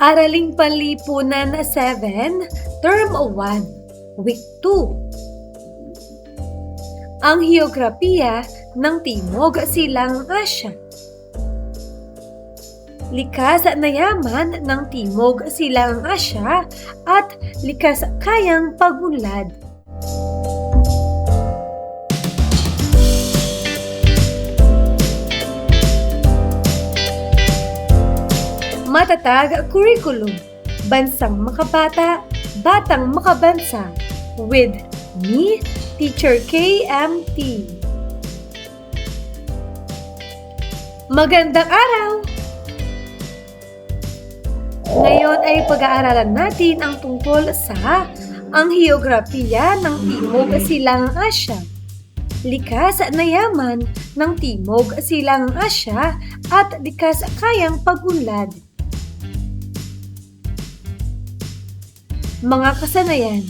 Araling Panlipunan 7, Term 1, Week 2. Ang Heograpiya ng Timog Silangang Asya. Likas na yaman ng Timog Silangang Asya at likas kayang pagunlad. Matatag curriculum, bansang makabata, batang makabansa, with me, Teacher KMT. Magandang araw! Ngayon ay pag-aaralan natin ang tungkol sa ang heograpiya ng Timog Silangang Asya. Likas na yaman ng Timog Silangang Asya at likas kayang pagunlad. Mga kasanayan.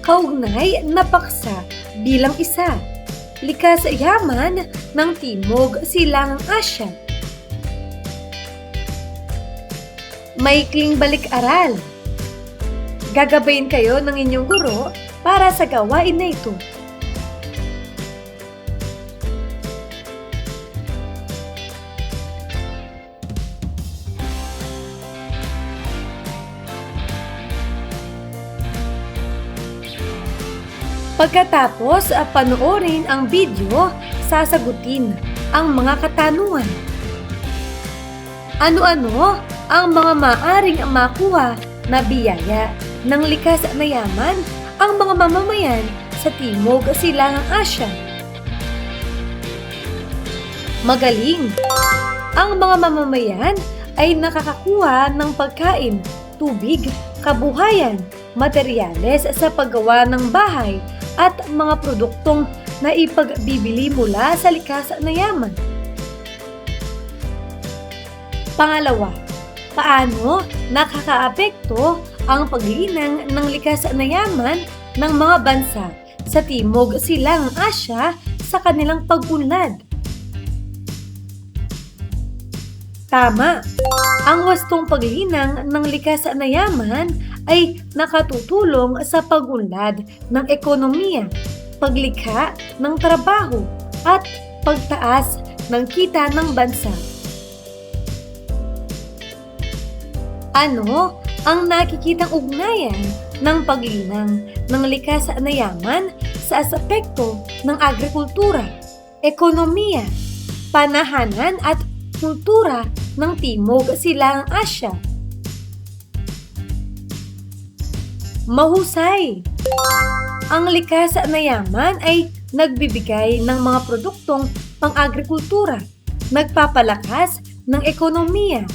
Kaugnay na paksa bilang isa. Likas yaman ng Timog Silangang Asya. Maikling balik-aral. Gagabayin kayo ng inyong guro para sa gawain na ito. Pagkatapos panoorin ang video, sasagutin ang mga katanungan. Ano-ano ang mga maaring makuha na biyaya ng likas na yaman ang mga mamamayan sa Timog Silangang Asya? Magaling! Ang mga mamamayan ay nakakakuha ng pagkain, tubig, kabuhayan, materyales sa paggawa ng bahay at mga produktong naipagbibili mula sa likas na yaman. Pangalawa, paano nakakaapekto ang paglinang ng likas na yaman ng mga bansa sa Timog Silangang Asya sa kanilang pagunlad? Tama! Ang wastong paglinang ng likas na yaman ay nakatutulong sa pagunlad ng ekonomiya, paglikha ng trabaho, at pagtaas ng kita ng bansa. Ano ang nakikitang ugnayan ng paglinang ng likas na yaman sa asepekto ng agrikultura, ekonomiya, panahanan at kultura ng Timog Silangang Asya? Mahusay! Ang likas na yaman ay nagbibigay ng mga produktong pang-agrikultura, nagpapalakas ng ekonomiya,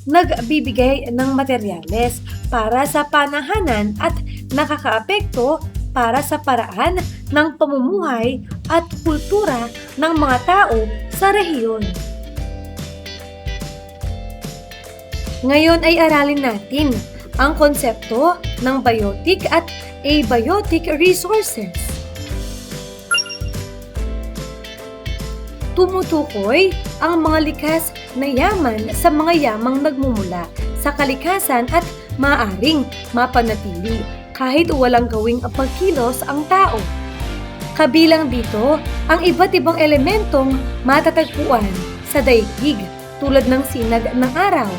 nagbibigay ng materyales para sa panahanan at nakakaapekto para sa paraan ng pamumuhay at kultura ng mga tao sa rehiyon. Ngayon ay aralin natin ang konsepto ng biotic at abiotic resources. Tumutukoy ang mga likas na yaman sa mga yamang nagmumula sa kalikasan at maaaring mapanatili kahit walang gawing pagkilos ang tao. Kabilang dito ang iba't ibang elementong matatagpuan sa daigdig tulad ng sinag ng araw,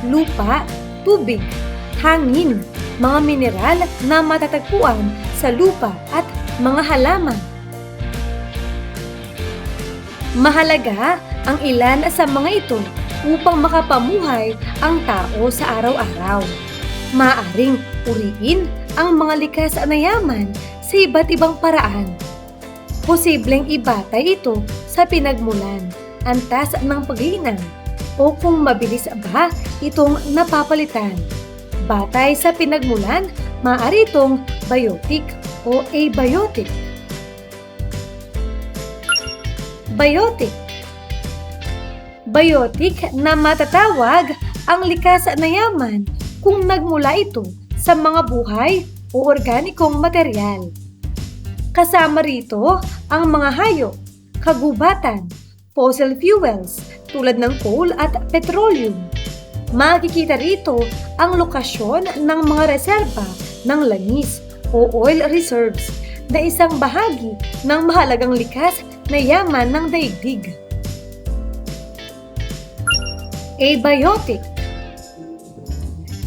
lupa, tubig, hangin, mga mineral na matatagpuan sa lupa at mga halaman. Mahalaga ang ilan sa mga ito upang makapamuhay ang tao sa araw-araw. Maaaring uriin ang mga likas na yaman sa iba't ibang paraan. Posibleng ibatay ito sa pinagmulan, antas ng paglinang, o kung mabilis ba itong napapalitan. Batay sa pinagmulan, maaari itong biotic o abiotic. Biotic. Biotic na matatawag ang likas na yaman kung nagmula ito sa mga buhay o organikong materyal. Kasama rito ang mga hayop, kagubatan, fossil fuels tulad ng coal at petroleum. Makikita rito ang lokasyon ng mga reserba ng langis o oil reserves na isang bahagi ng mahalagang likas na yaman ng daigdig. Abiotic.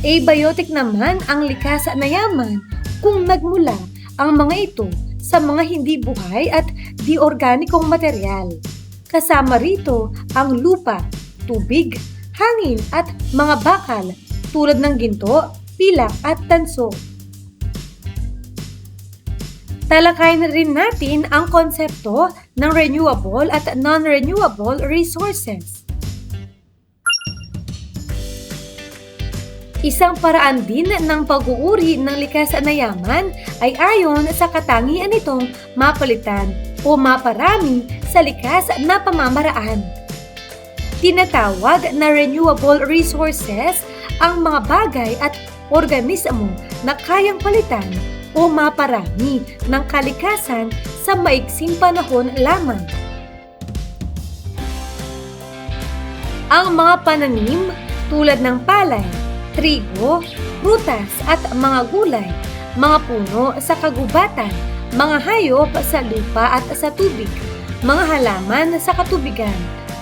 Abiotic naman ang likas na yaman kung nagmula ang mga ito sa mga hindi buhay at di-organikong materyal. Kasama rito ang lupa, tubig, hangin at mga bakal tulad ng ginto, pilak at tanso. Talakayin rin natin ang konsepto ng renewable at non-renewable resources. Isang paraan din ng pag-uuri ng likas na yaman ay ayon sa katangian nitong mapalitan o maparami sa likas na pamamaraan. Tinatawag na renewable resources ang mga bagay at organismo na kayang palitan o maparami ng kalikasan sa maiksing panahon lamang. Ang mga pananim tulad ng palay, trigo, prutas at mga gulay, mga puno sa kagubatan, mga hayop sa lupa at sa tubig, mga halaman sa katubigan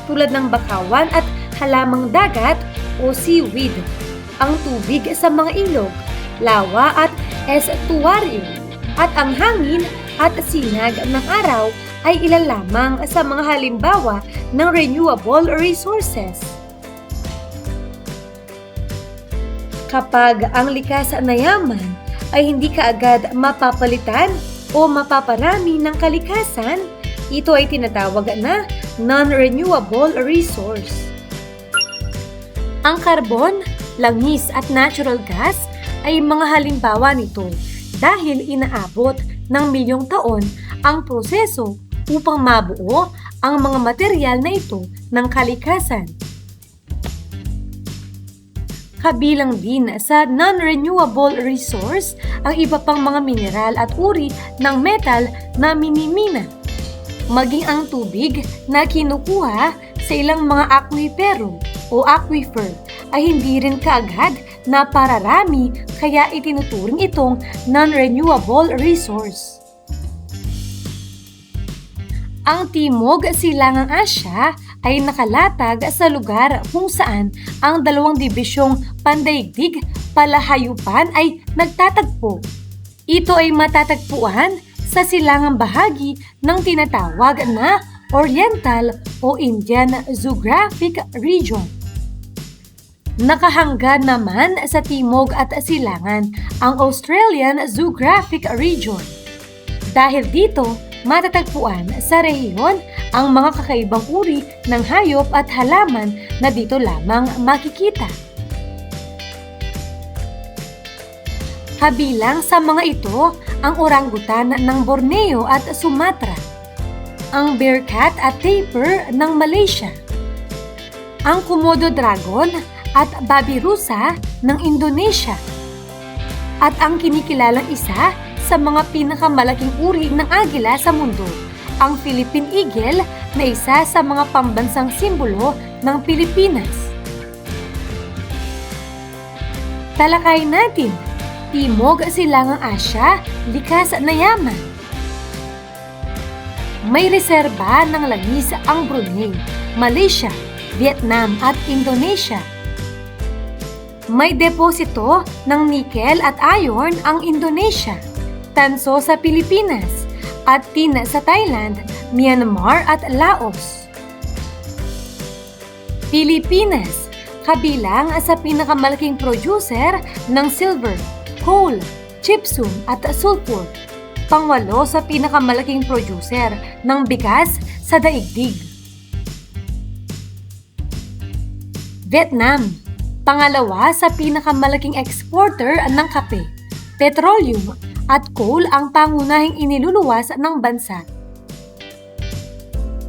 tulad ng bakawan at halamang dagat o seaweed, ang tubig sa mga ilog, lawa at estuaryo, at ang hangin at sinag ng araw ay ilan lamang sa mga halimbawa ng renewable resources. Kapag ang likas na yaman ay hindi kaagad mapapalitan o mapaparami ng kalikasan, ito ay tinatawag na non-renewable resource. Ang karbon, langis at natural gas ay mga halimbawa nito dahil inaabot ng milyong taon ang proseso upang mabuo ang mga materyal na ito ng kalikasan. Kabilang din sa non-renewable resource ang iba pang mga mineral at uri ng metal na minimina, maging ang tubig na kinukuha sa ilang mga akwipero o aquifer ay hindi rin kaagad na pararami kaya itinuturing itong non-renewable resource. Ang Timog Silangang Asya ay nakalatag sa lugar kung saan ang dalawang dibisyong pandaigdig palahayupan ay nagtatagpo. Ito ay matatagpuan sa silangang bahagi ng tinatawag na Oriental o Indian Geographic Region. Nakahanggan naman sa timog at silangan ang Australian Geographic Region. Dahil dito, matatagpuan sa rehiyon ang mga kakaibang uri ng hayop at halaman na dito lamang makikita. Kabilang sa mga ito ang orangutan ng Borneo at Sumatra, ang bearcat at tapir ng Malaysia, ang Komodo dragon at babirusa ng Indonesia, at ang kinikilalang isa sa mga pinakamalaking uri ng agila sa mundo, ang Philippine Eagle na isa sa mga pambansang simbolo ng Pilipinas. Talakayin natin, Timog Silangang Asya, likas na yaman. May reserba ng langis ang Brunei, Malaysia, Vietnam at Indonesia. May deposito ng nickel at iron ang Indonesia, tanso sa Pilipinas, at tin sa Thailand, Myanmar at Laos. Pilipinas, kabilang sa pinakamalaking producer ng silver, coal, gypsum at sulfur. Pangwalo sa pinakamalaking producer ng bigas sa daigdig. Vietnam, pangalawa sa pinakamalaking exporter ng kape, petroleum at coal ang pangunahing iniluluwas ng bansa.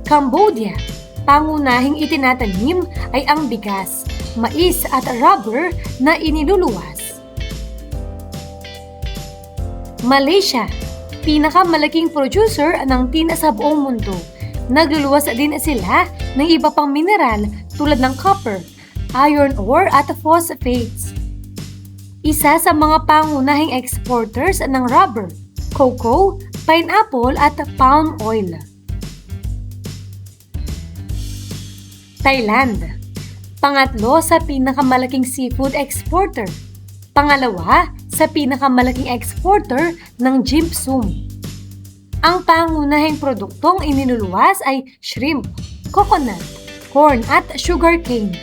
Cambodia, pangunahing itinatanim ay ang bigas, mais at rubber na iniluluwas. Malaysia, pinakamalaking producer ng tin sa buong mundo. Nagluluwas din sila ng iba pang mineral tulad ng copper, iron ore at phosphates. Isa sa mga pangunahing exporters ng rubber, cocoa, pineapple at palm oil. Thailand, pangatlo sa pinakamalaking seafood exporter. Pangalawa sa pinakamalaking exporter ng gypsum. Ang pangunahing produktong iniluluwas ay shrimp, coconut, corn at sugarcane.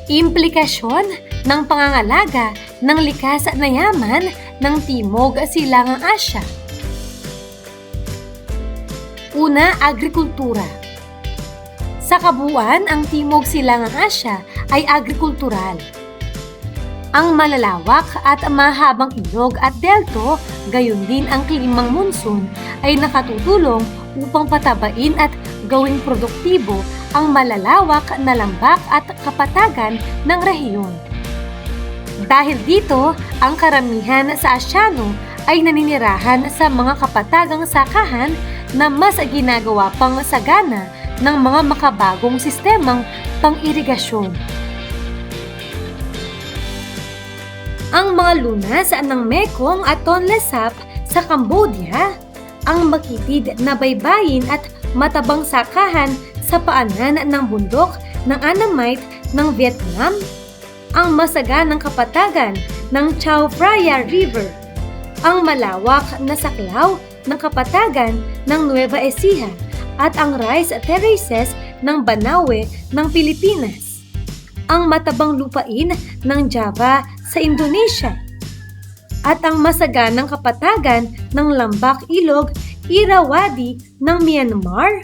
Implikasyon ng pangangalaga ng likas na yaman ng Timog Silangang Asya. Una, agrikultura. Sa kabuuan, ang Timog Silangang Asya ay agrikultural. Ang malalawak at mahabang ilog at delto, gayon din ang klimang monsoon ay nakatutulong upang patabain at gawing produktibo ang malalawak na lambak at kapatagan ng rehiyon. Dahil dito, ang karamihan sa Asyano ay naninirahan sa mga kapatagang sakahan na mas ginagawa pang sagana ng mga makabagong sistemang pang-irigasyon. Ang mga lunas ng Mekong at Tonle Sap sa Cambodia, ang makitid na baybayin at matabang sakahan sa paanan ng bundok ng Annamite ng Vietnam, ang masaganang kapatagan ng Chao Phraya River, ang malawak na saklaw ng kapatagan ng Nueva Ecija at ang rice terraces ng Banaue ng Pilipinas, ang matabang lupain ng Java sa Indonesia, at ang masaganang kapatagan ng Lambak Ilog Irrawaddy ng Myanmar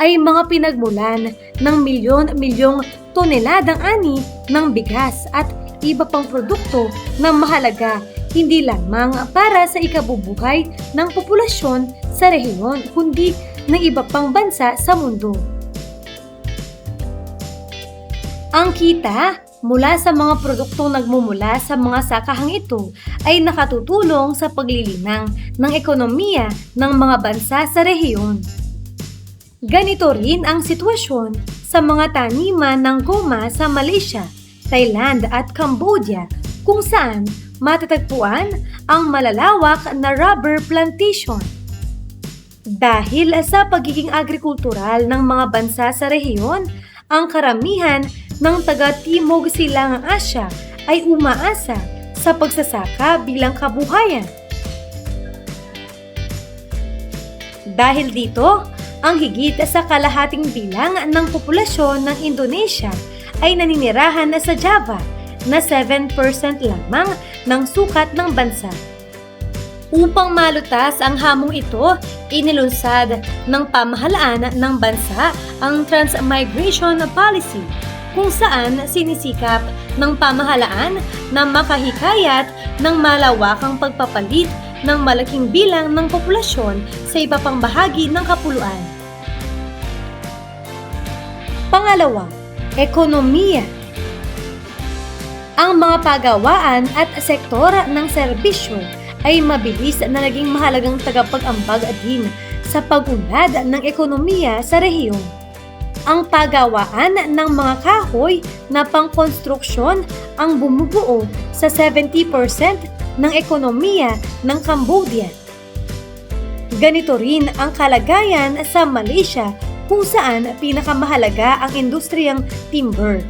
ay mga pinagmulan ng milyon-milyong toneladang ani ng bigas at iba pang produkto na mahalaga hindi lamang para sa ikabubuhay ng populasyon sa rehiyon kundi ng iba pang bansa sa mundo. Ang kita mula sa mga produktong nagmumula sa mga sakahang ito ay nakatutulong sa paglilinang ng ekonomiya ng mga bansa sa rehiyon. Ganito rin ang sitwasyon sa mga taniman ng goma sa Malaysia, Thailand at Cambodia kung saan matatagpuan ang malalawak na rubber plantation. Dahil sa pagiging agrikultural ng mga bansa sa rehiyon, ang karamihan ng taga-Timog Silangang Asya ay umaasa sa pagsasaka bilang kabuhayan. Dahil dito, ang higit sa kalahating bilang ng populasyon ng Indonesia ay naninirahan na sa Java na 7% lamang ng sukat ng bansa. Upang malutas ang hamong ito, inilunsad ng pamahalaan ng bansa ang Transmigration Policy kung saan sinisikap ng pamahalaan na makahikayat ng malawakang pagpapalit ng malaking bilang ng populasyon sa iba pang bahagi ng kapuluan. Pangalawa, ekonomiya. Ang mga pagawaan at sektor ng serbisyo ay mabilis na naging mahalagang tagapag-ambag din sa pag-unlad ng ekonomiya sa rehiyon. Ang pagawaan ng mga kahoy na pangkonstruksyon ang bumubuo sa 70% ng ekonomiya ng Cambodia. Ganito rin ang kalagayan sa Malaysia kung saan pinakamahalaga ang industriyang timber.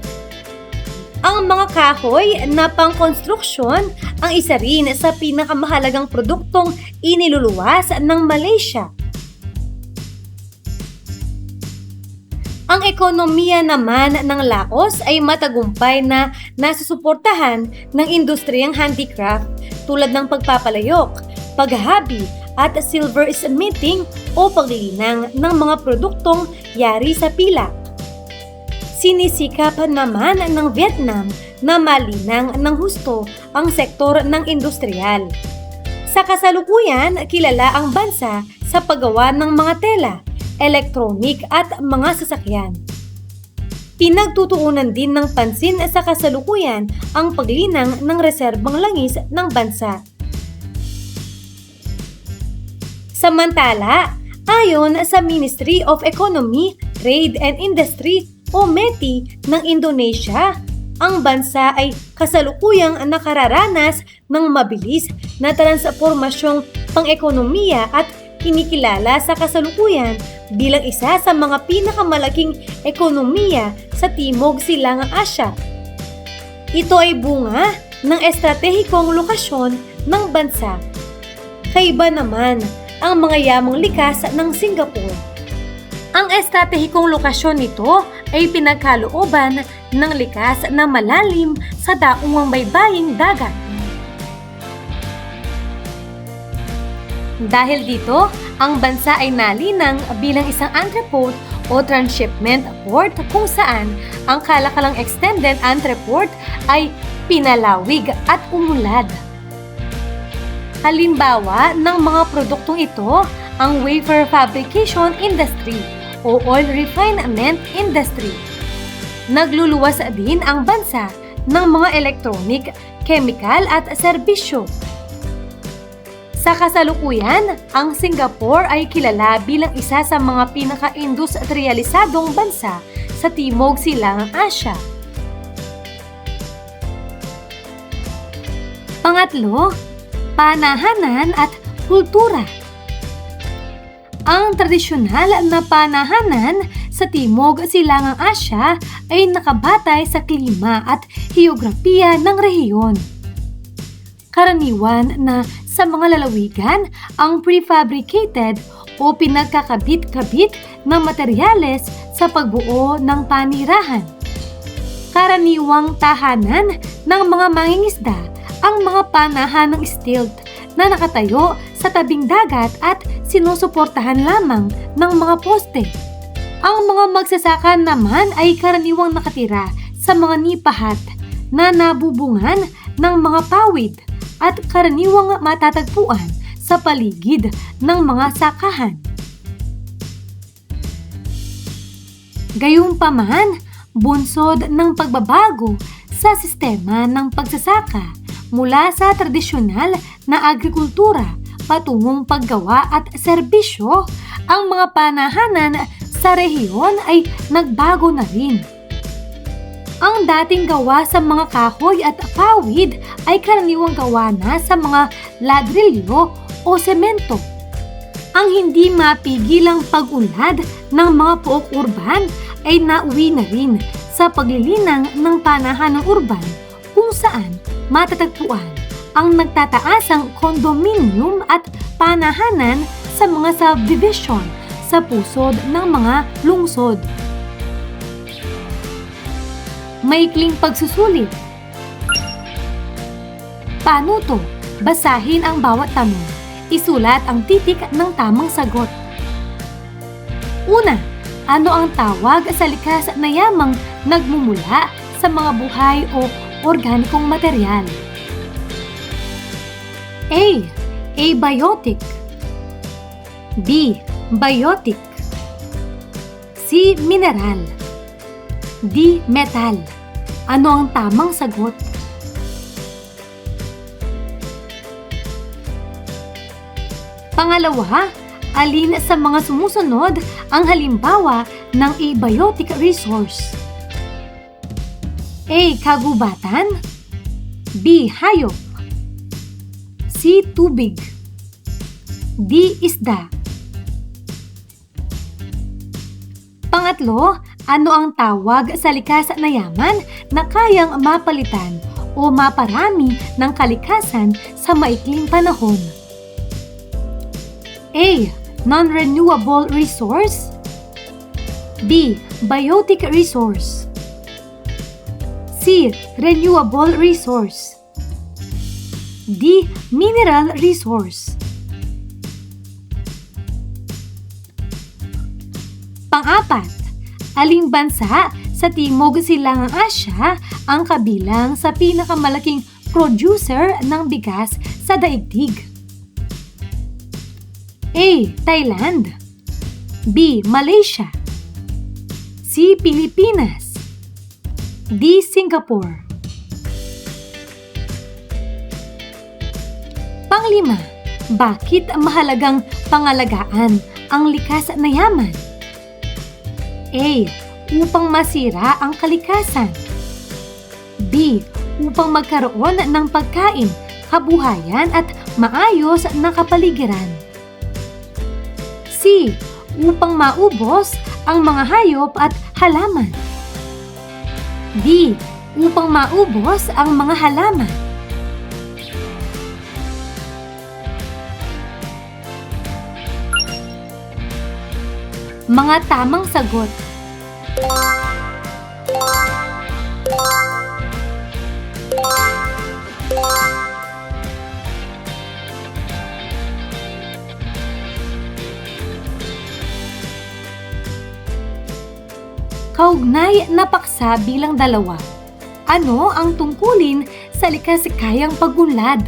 Ang mga kahoy na pangkonstruksyon ang isa rin sa pinakamahalagang produktong iniluluwas ng Malaysia. Ang ekonomiya naman ng Laos ay matagumpay na nasusuportahan ng industriyang handicraft tulad ng pagpapalayok, paghahabi at silver smithing o paglilinang ng mga produktong yari sa pilak. Sinisikap naman ng Vietnam na malinang ng husto ang sektor ng industrial. Sa kasalukuyan, kilala ang bansa sa paggawa ng mga tela, elektronik at mga sasakyan. Pinagtutuunan din ng pansin sa kasalukuyan ang paglinang ng reserbang langis ng bansa. Samantala, ayon sa Ministry of Economy, Trade and Industry o METI ng Indonesia, ang bansa ay kasalukuyang nakararanas ng mabilis na transformasyong pang-ekonomiya at kinikilala sa kasalukuyan bilang isa sa mga pinakamalaking ekonomiya sa Timog Silangang Asya. Ito ay bunga ng estratehikong lokasyon ng bansa. Kaiba naman ang mga yamang likas ng Singapore. Ang estratehikong lokasyon nito ay pinagkalooban ng likas na malalim sa daungang baybaying dagat. Dahil dito, ang bansa ay nalinang bilang isang entrepot o transshipment port kung saan ang kalakalang extended entrepot ay pinalawig at umulad. Halimbawa ng mga produktong ito, ang wafer fabrication industry o oil refinement industry. Nagluluwas din ang bansa ng mga electronic, chemical at serbisyo. Sa kasalukuyan, ang Singapore ay kilala bilang isa sa mga pinaka-industrialisadong bansa sa Timog Silangang Asya. Pangatlo, panahanan at kultura. Ang tradisyonal na panahanan sa Timog Silangang Asya ay nakabatay sa klima at heograpiya ng rehiyon. Karaniwan na sa mga lalawigan ang prefabricated o pinagkakabit-kabit na materyales sa pagbuo ng panirahan. Karaniwang tahanan ng mga mangingisda ang mga panahan ng stilt na nakatayo sa tabing dagat at sinusuportahan lamang ng mga poste. Ang mga magsasaka naman ay karaniwang nakatira sa mga nipahat na nabubungan ng mga pawid at karaniwang matatagpuan sa paligid ng mga sakahan. Gayunpaman, bunsod ng pagbabago sa sistema ng pagsasaka mula sa tradisyonal na agrikultura patungong paggawa at serbisyo, ang mga panahanan sa rehiyon ay nagbago na rin. Ang dating gawa sa mga kahoy at pawid ay karaniwang gawa na sa mga ladrilyo o semento. Ang hindi mapigilang pag-unlad ng mga pook urban ay nauwi na rin sa paglilinang ng panahanang urban kung saan matatagpuan ang nagtataasang kondominium at panahanan sa mga subdivision sa pusod ng mga lungsod. Maikling pagsusulit. Paano to? Basahin ang bawat tanong. Isulat ang titik ng tamang sagot. Una, ano ang tawag sa likas na yamang nagmumula sa mga buhay o organikong material? A. Abiotic. B. Biotic. C. Mineral. D. Metal. Ano ang tamang sagot? Pangalawa, alin sa mga sumusunod ang halimbawa ng abiotic resource? A. Kagubatan. B. Hayop. C. Tubig. D. Isda. Pangatlo, ano ang tawag sa likas na yaman na kayang mapalitan o maparami ng kalikasan sa maikling panahon? A. Non-renewable resource. B. Biotic resource. C. Renewable resource. D. Mineral resource. Pang-apat, aling bansa sa Timog Silangang Asya ang kabilang sa pinakamalaking producer ng bigas sa daigdig? A. Thailand. B. Malaysia. C. Pilipinas. D. Singapore. Panglima, bakit mahalagang pangalagaan ang likas na yaman? A. Upang masira ang kalikasan. B. Upang magkaroon ng pagkain, kabuhayan at maayos na kapaligiran. C. Upang maubos ang mga hayop at halaman. D. Upang maubos ang mga halaman. Mga tamang sagot. Kaugnay na paksa bilang 2. Ano ang tungkulin sa likas-kayang pagunlad?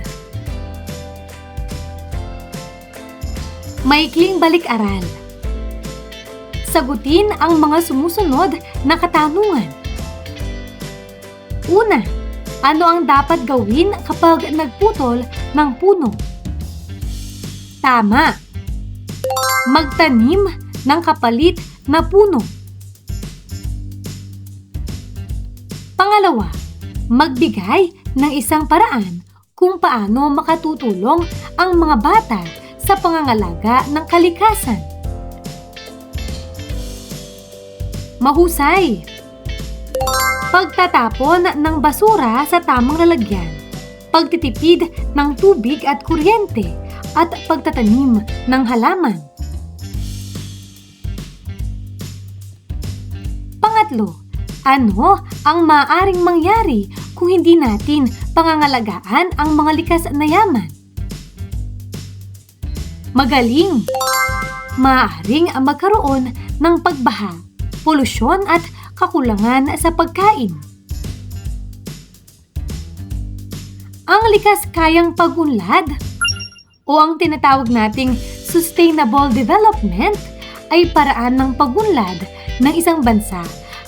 Maikling balik-aral. Sagutin ang mga sumusunod na katanungan. Una, ano ang dapat gawin kapag nagputol ng puno? Tama. Magtanim ng kapalit na puno. Pangalawa, magbigay ng isang paraan kung paano makatutulong ang mga bata sa pangangalaga ng kalikasan. Mahusay. Pagtatapon ng basura sa tamang lalagyan, pagtitipid ng tubig at kuryente, at pagtatanim ng halaman. Pangatlo, ano ang maaaring mangyari kung hindi natin pangangalagaan ang mga likas na yaman? Magaling. Maaaring magkaroon ng pagbaha, polusyon at kakulangan sa pagkain. Ang likas-kayang pagunlad o ang tinatawag nating sustainable development ay paraan ng pagunlad ng isang bansa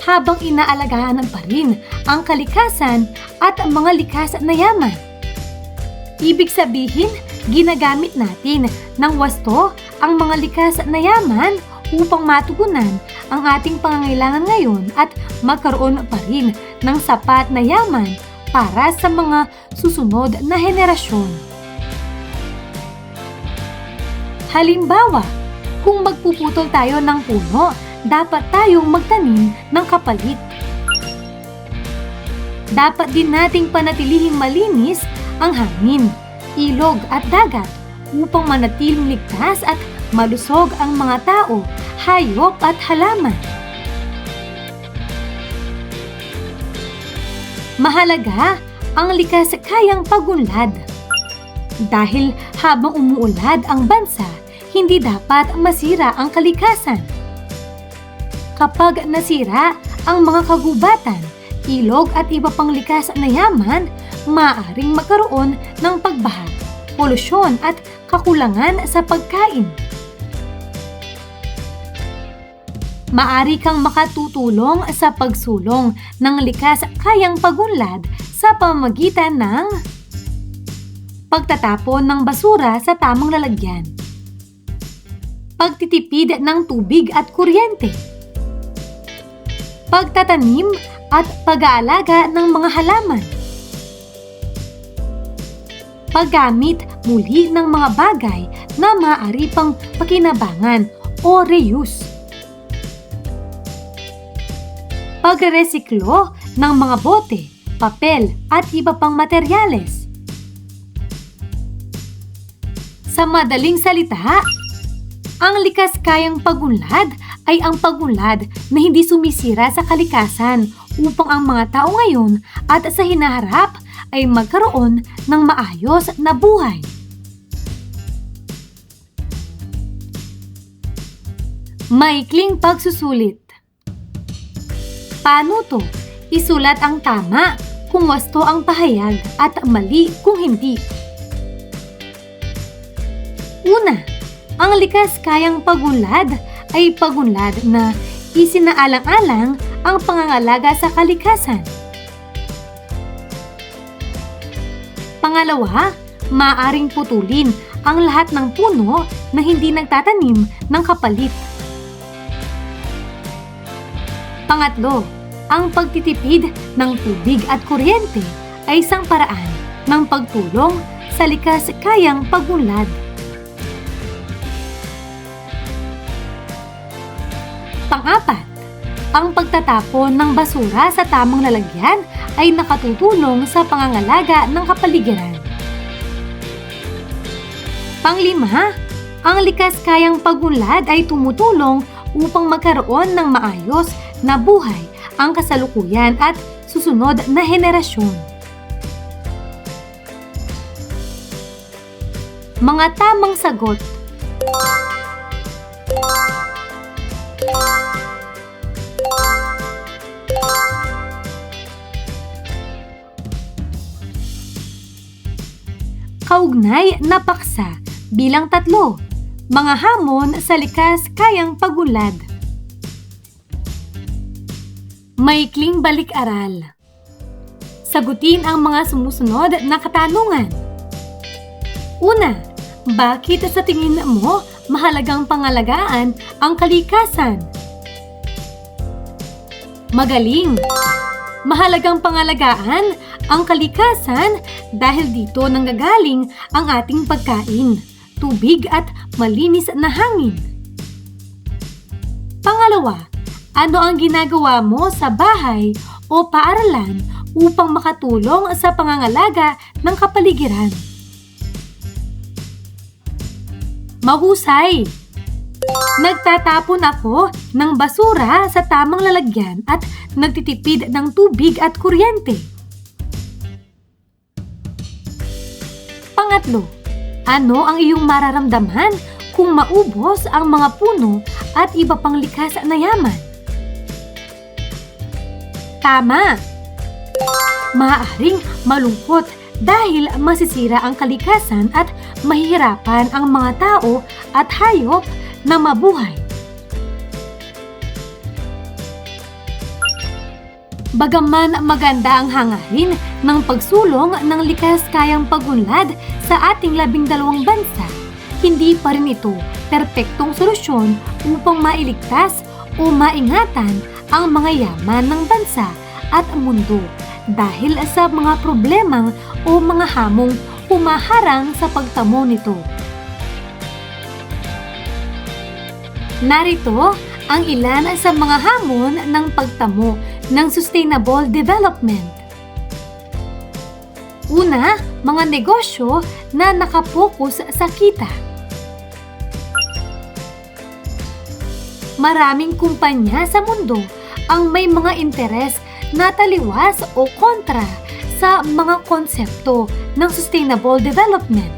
habang inaalagaan pa rin ang kalikasan at ang mga likas na yaman. Ibig sabihin, ginagamit natin ng wasto ang mga likas na yaman upang matugunan ang ating pangangailangan ngayon at magkaroon pa rin ng sapat na yaman para sa mga susunod na henerasyon. Halimbawa, kung magpuputol tayo ng puno, dapat tayong magtanim ng kapalit. Dapat din nating panatilihing malinis ang hangin, ilog at dagat upang manatiling ligtas at malusog ang mga tao, hayop at halaman. Mahalaga ang likas-kayang pagunlad. Dahil habang umuulad ang bansa, hindi dapat masira ang kalikasan. Kapag nasira ang mga kagubatan, ilog at iba pang likas na yaman, maaaring magkaroon ng pagbaha, polusyon at kakulangan sa pagkain. Maari kang makatutulong sa pagsulong ng likas-kayang pagunlad sa pamamagitan ng pagtatapon ng basura sa tamang lalagyan, pagtitipid ng tubig at kuryente, pagtatanim at pag-aalaga ng mga halaman, paggamit muli ng mga bagay na maaari pang pakinabangan o reuse, pagresiklo ng mga bote, papel at iba pang materyales. Sa madaling salita, ang likas-kayang pagunlad ay ang pagunlad na hindi sumisira sa kalikasan upang ang mga tao ngayon at sa hinaharap ay magkaroon ng maayos na buhay. Maikling pagsusulit. Paano to? Isulat ang tama kung wasto ang pahayag at mali kung hindi. Una, ang likas-kayang pagunlad ay pagunlad na isinaalang-alang ang pangangalaga sa kalikasan Pangalawa, maaaring putulin ang lahat ng puno na hindi nagtatanim ng kapalit. Pangatlo, ang pagtitipid ng tubig at kuryente ay isang paraan ng pagtulong sa likas kayang pagunlad. Pang-apat, ang pagtatapon ng basura sa tamang lalagyan ay nakatutulong sa pangangalaga ng kapaligiran. Panglima, ang likas kayang pagunlad ay tumutulong upang magkaroon ng maayos na buhay ang kasalukuyan at susunod na henerasyon. Mga tamang sagot. Kaugnay na paksa bilang 3. Mga hamon sa likas kayang pagunlad. Maikling balik-aral. Sagutin ang mga sumusunod na katanungan. Una, bakit sa tingin mo mahalagang pangalagaan ang kalikasan? Magaling! Mahalagang pangalagaan ang kalikasan dahil dito nanggagaling ang ating pagkain, tubig at malinis na hangin. Pangalawa, ano ang ginagawa mo sa bahay o paaralan upang makatulong sa pangangalaga ng kapaligiran? Mahusay! Nagtatapon ako ng basura sa tamang lalagyan at nagtitipid ng tubig at kuryente. Pangatlo, ano ang iyong mararamdaman kung maubos ang mga puno at iba pang likas na yaman? Tama! Maaaring malungkot dahil masisira ang kalikasan at mahihirapan ang mga tao at hayop na mabuhay. Bagaman maganda ang hangarin ng pagsulong ng likas kayang pagunlad sa ating 12 bansa, hindi pa rin ito perpektong solusyon upang mailigtas o maingatan ang mga yaman ng bansa at mundo dahil sa mga problemang o mga hamong humaharang sa pagtamo nito. Narito ang ilan sa mga hamon ng pagtamo ng sustainable development. Una, mga negosyo na nakapokus sa kita. Maraming kumpanya sa mundo ang may mga interes na taliwas o kontra sa mga konsepto ng sustainable development.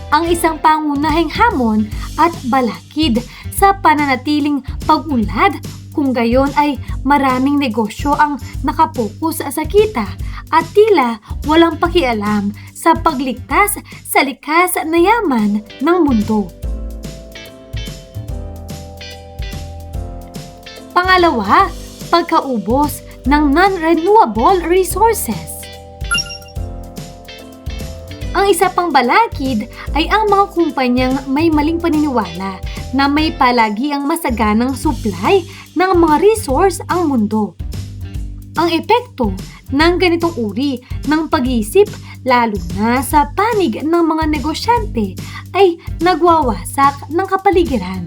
Ang isang pangunahing hamon at balakid sa pananatiling pag-unlad kung gayon ay maraming negosyo ang nakapokus sa kita at tila walang pakialam sa pagligtas sa likas na yaman ng mundo. Pangalawa, pagkaubos ng non-renewable resources. Ang isa pang balakid ay ang mga kumpanyang may maling paniniwala na may palagi ang masaganang supply ng mga resource ang mundo. Ang epekto ng ganitong uri ng pag-iisip lalo na sa panig ng mga negosyante ay nagwawasak ng kapaligiran.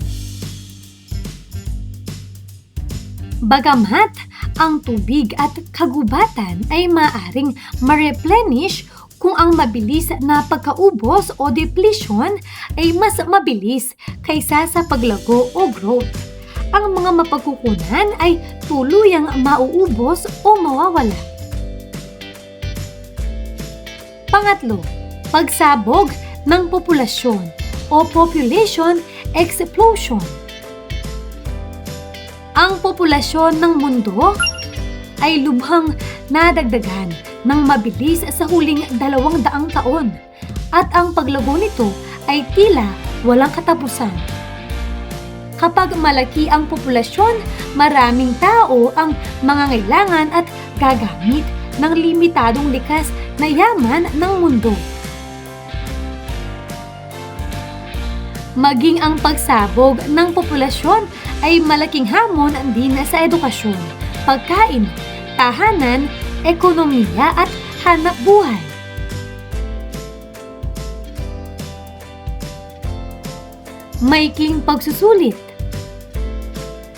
Bagamat ang tubig at kagubatan ay maaaring ma-replenish kung ang mabilis na pagkaubos o depletion ay mas mabilis kaysa sa paglago o growth. Ang mga mapagkukunan ay tuluyang mauubos o mawawala. Pangatlo, pagsabog ng populasyon o population explosion. Ang populasyon ng mundo ay lubhang nadagdagan ng mabilis sa huling 200 taon at ang paglago nito ay tila walang katapusan. Kapag malaki ang populasyon, maraming tao ang mangangailangan at gagamit ng limitadong likas na yaman ng mundo. Maging ang pagsabog ng populasyon ay malaking hamon din sa edukasyon, pagkain, tahanan, ekonomiya at hanap buhay. Maikling pagsusulit.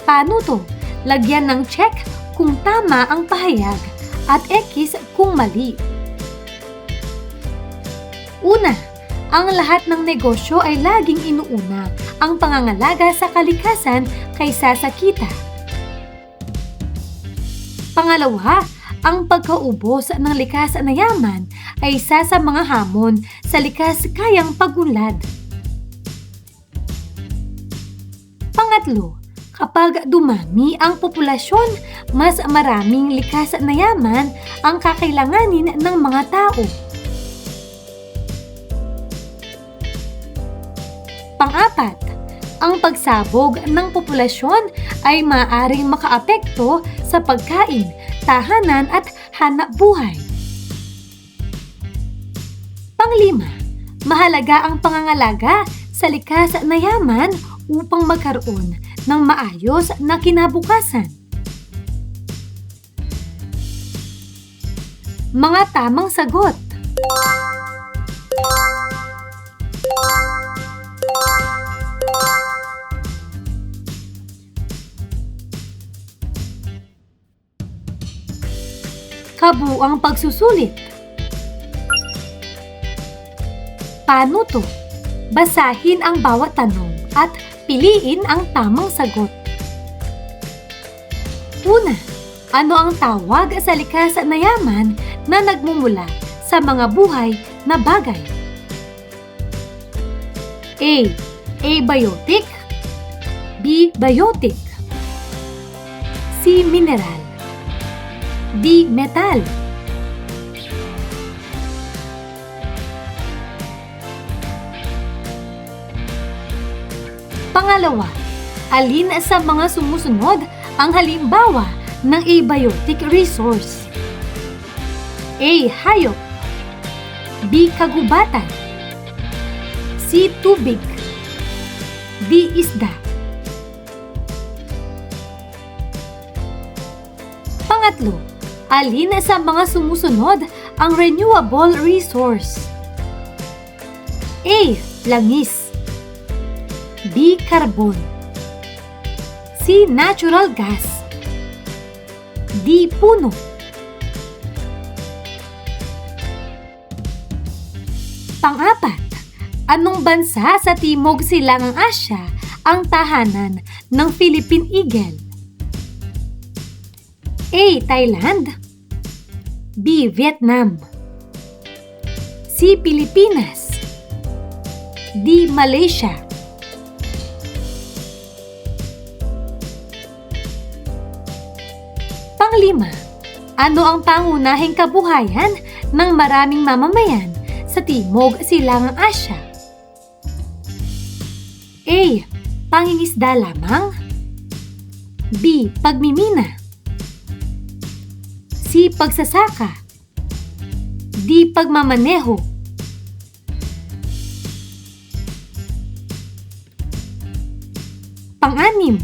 Paano to? Lagyan ng check kung tama ang pahayag at X kung mali. Una, ang lahat ng negosyo ay laging inuuna ang pangangalaga sa kalikasan kaysa sa kita. Pangalawa, ang pagkaubos ng likas na yaman ay isa sa mga hamon sa likas kayang pagunlad. Pangatlo, kapag dumami ang populasyon, mas maraming likas na yaman ang kakailanganin ng mga tao. Pang-apat, ang pagsabog ng populasyon ay maaaring makaapekto sa pagkain, tahanan at hanap buhay. Pang-lima, mahalaga ang pangangalaga sa likas na yaman upang magkaroon ng maayos na kinabukasan. Mga tamang sagot. Kabuuang pagsusulit. Paano to? Basahin ang bawat tanong at piliin ang tamang sagot. Una, ano ang tawag sa likas na yaman na nagmumula sa mga buhay na bagay? A. Abiotic. B. Biotic. C. Mineral. D. Metal. Pangalawa, alin sa mga sumusunod ang halimbawa ng abiotic resource? A. Hayop. B. Kagubatan. C. Tubig. D. Isda. Pangatlo, alin sa mga sumusunod ang renewable resource? A. Langis. B. Carbon. C. Natural gas. D. Puno. Pang-apat, anong bansa sa Timog Silangang Asya ang tahanan ng Philippine Eagle? A. Thailand. B. Vietnam. C. Pilipinas. D. Malaysia. Panglima, ano ang pangunahing kabuhayan ng maraming mamamayan sa Timog Silangang Asya? A. Pangingisda lamang. B. Pagmimina. C. Pagsasaka. D. Pagmamaneho. Pang-anim,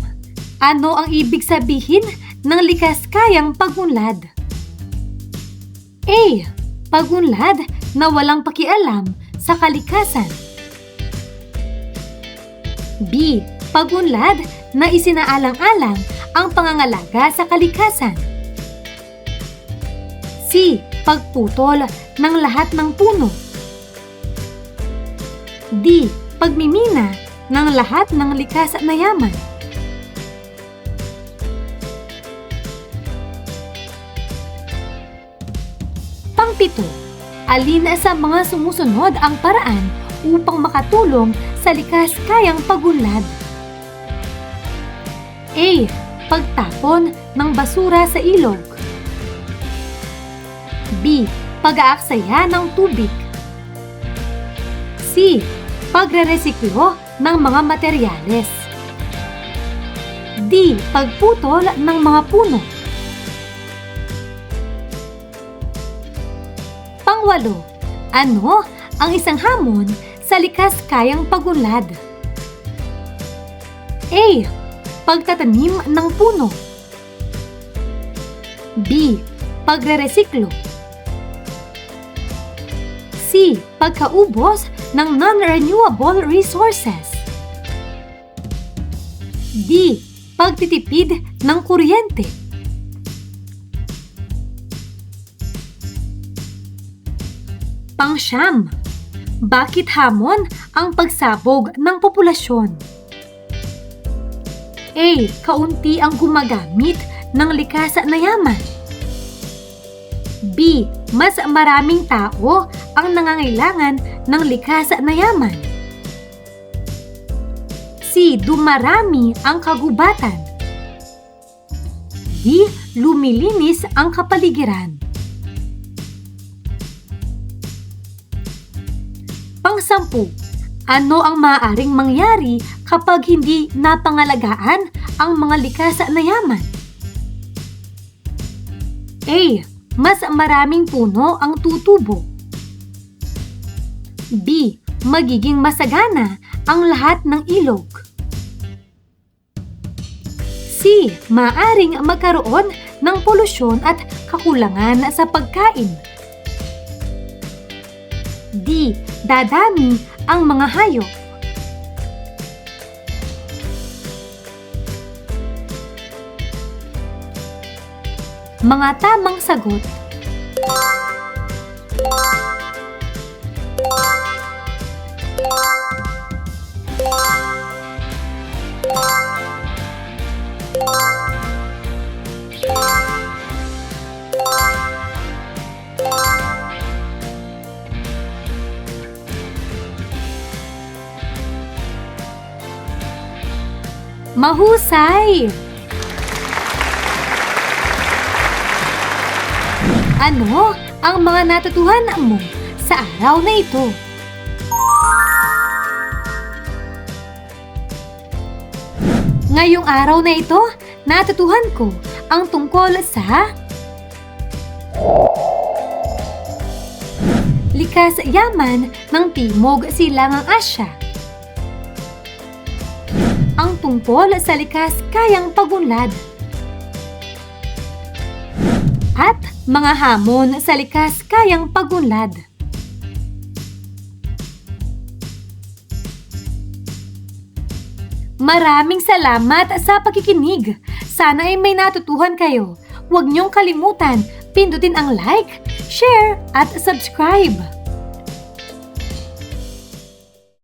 ano ang ibig sabihin ng likas kayang pagunlad? A. Pagunlad na walang pakialam sa kalikasan. B. Pagunlad na isinaalang-alang ang pangangalaga sa kalikasan. C. Pagputol ng lahat ng puno. D. Pagmimina ng lahat ng likas na yaman. Pang-pito, alin sa mga sumusunod ang paraan upang makatulong sa likas kayang pagunlad? A. Pagtapon ng basura sa ilog. B. Pag-aaksaya ng tubig. C. Pagre-resiklo ng mga materyales. D. Pagputol ng mga puno. Pang-8, ano ang isang hamon sa likas kayang pagunlad? A. Pagtatanim ng puno. B. Pagreresiklo. C. Pagkaubos ng non-renewable resources. D. Pagtitipid ng kuryente. Pang-9, bakit hamon ang pagsabog ng populasyon? A. Kaunti ang gumagamit ng likas na yaman. B. Mas maraming tao ang nangangailangan ng likas na yaman. C. Dumarami ang kagubatan. D. Lumilinis ang kapaligiran. Pang-10, ano ang maaaring mangyari kapag hindi napangalagaan ang mga likas na yaman? A. Mas maraming puno ang tutubo. B. Magiging masagana ang lahat ng ilog. C. Maaring magkaroon ng polusyon at kakulangan sa pagkain. D. Dadami ang mga hayop. Mga tamang sagot. Mahusay! Ano ang mga natutuhan mo sa araw na ito? Ngayong araw na ito, natutuhan ko ang tungkol sa likas yaman ng Timog Silangang Asya. Ang tungkol sa likas kayang pagunlad. At mga hamon sa likas kayang pagunlad. Maraming salamat sa pakikinig. Sana ay may natutuhan kayo. Huwag niyong kalimutan, pindutin ang like, share at subscribe.